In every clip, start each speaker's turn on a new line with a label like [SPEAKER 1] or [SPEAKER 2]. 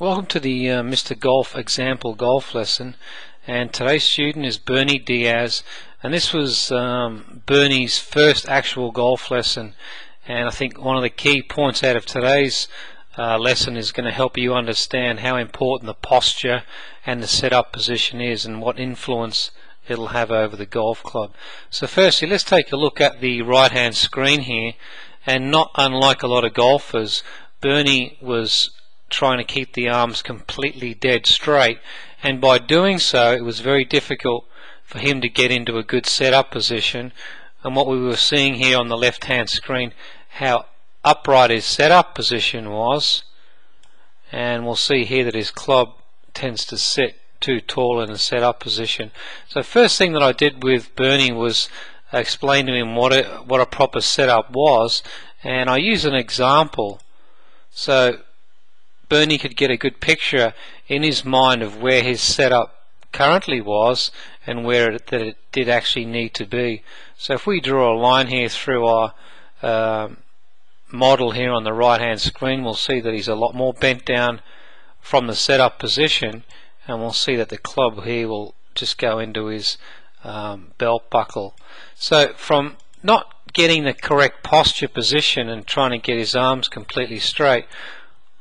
[SPEAKER 1] Welcome to the Mr. Golf example golf lesson, and today's student is Bernie Diaz, and this was Bernie's first actual golf lesson. And I think one of the key points out of today's lesson is going to help you understand how important the posture and the setup position is and what influence it'll have over the golf club. So firstly, let's take a look at the right hand screen here, and not unlike a lot of golfers, Bernie was trying to keep the arms completely dead straight, and by doing so it was very difficult for him to get into a good setup position. And what we were seeing here on the left hand screen, how upright his setup position was, and we'll see here that his club tends to sit too tall in a setup position. So first thing that I did with Bernie was explain to him what a proper setup was, and I used an example so Bernie could get a good picture in his mind of where his setup currently was and where it did actually need to be. So if we draw a line here through our model here on the right hand screen, we'll see that he's a lot more bent down from the setup position, and we'll see that the club here will just go into his belt buckle. So from not getting the correct posture position and trying to get his arms completely straight,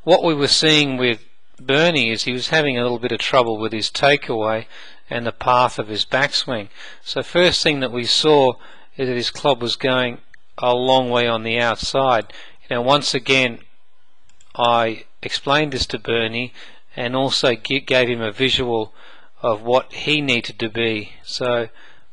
[SPEAKER 1] what we were seeing with Bernie is he was having a little bit of trouble with his takeaway and the path of his backswing. So first thing that we saw is that his club was going a long way on the outside. Once again I explained this to Bernie and also gave him a visual of what he needed to be. So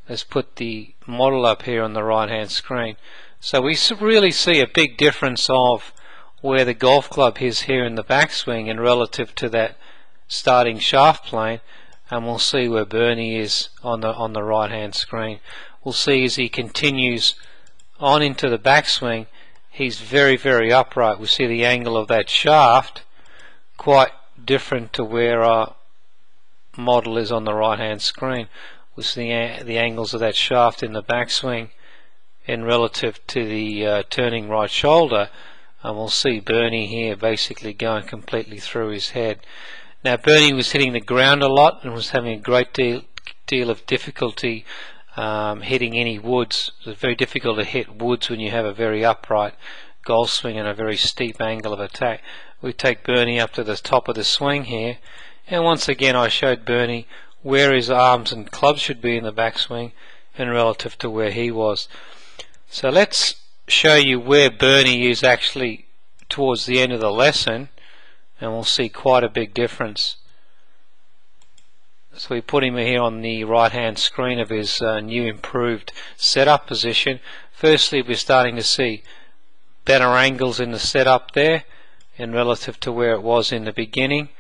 [SPEAKER 1] let's put the model up here on the right hand screen. So we really see a big difference of where the golf club is here in the backswing and relative to that starting shaft plane, and we'll see where Bernie is on the right hand screen. We'll see as he continues on into the backswing, he's very upright. We see the angle of that shaft quite different to where our model is on the right hand screen. We see the angles of that shaft in the backswing and relative to the turning right shoulder, and we'll see Bernie here basically going completely through his head. Now Bernie was hitting the ground a lot and was having a great deal of difficulty hitting any woods. It's very difficult to hit woods when you have a very upright golf swing and a very steep angle of attack. We take Bernie up to the top of the swing here, and once again I showed Bernie where his arms and clubs should be in the backswing and relative to where he was. So let's show you where Bernie is actually towards the end of the lesson, and we'll see quite a big difference. So we put him here on the right hand screen of his new improved setup position. Firstly, we're starting to see better angles in the setup there and relative to where it was in the beginning.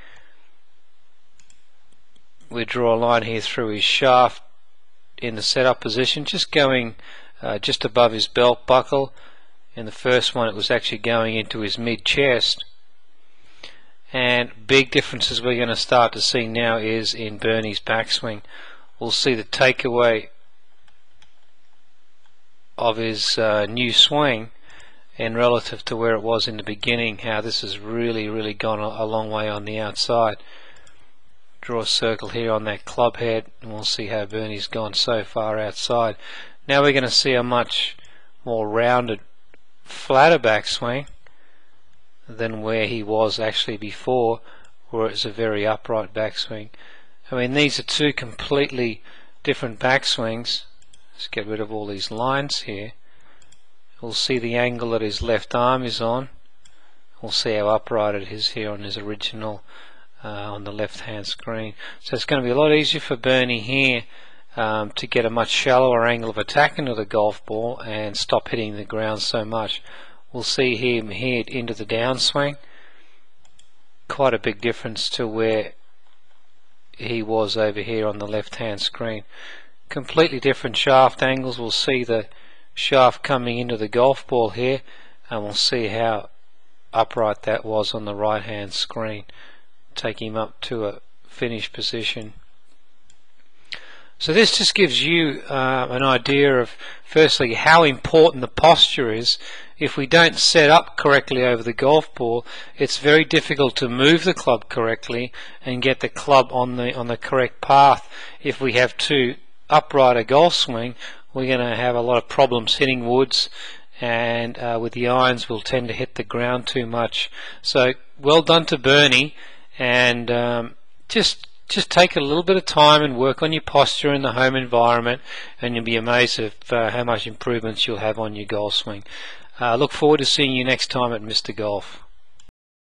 [SPEAKER 1] We draw a line here through his shaft in the setup position, just going just above his belt buckle. In the first one it was actually going into his mid chest, and big differences we're going to start to see now is in Bernie's backswing. We'll see the takeaway of his new swing and relative to where it was in the beginning, how this has really gone a long way on the outside. Draw a circle here on that club head and we'll see how Bernie's gone so far outside. Now we're going to see a much more rounded, flatter backswing than where he was actually before, where it's a very upright backswing. I mean, these are two completely different backswings. Let's get rid of all these lines here. We'll see the angle that his left arm is on. We'll see how upright it is here on his original on the left hand screen. So it's going to be a lot easier for Bernie here to get a much shallower angle of attack into the golf ball and stop hitting the ground so much. We'll see him hit into the downswing. Quite a big difference to where he was over here on the left hand screen. Completely different shaft angles. We'll see the shaft coming into the golf ball here, and we'll see how upright that was on the right hand screen. Take him up to a finished position. So this just gives you an idea of, firstly, how important the posture is. If we don't set up correctly over the golf ball, it's very difficult to move the club correctly and get the club on the correct path. If we have too upright a golf swing, we're going to have a lot of problems hitting woods, and with the irons we'll tend to hit the ground too much. So well done to Bernie, and just take a little bit of time and work on your posture in the home environment, and you'll be amazed at how much improvements you'll have on your golf swing. Look forward to seeing you next time at Mr. Golf.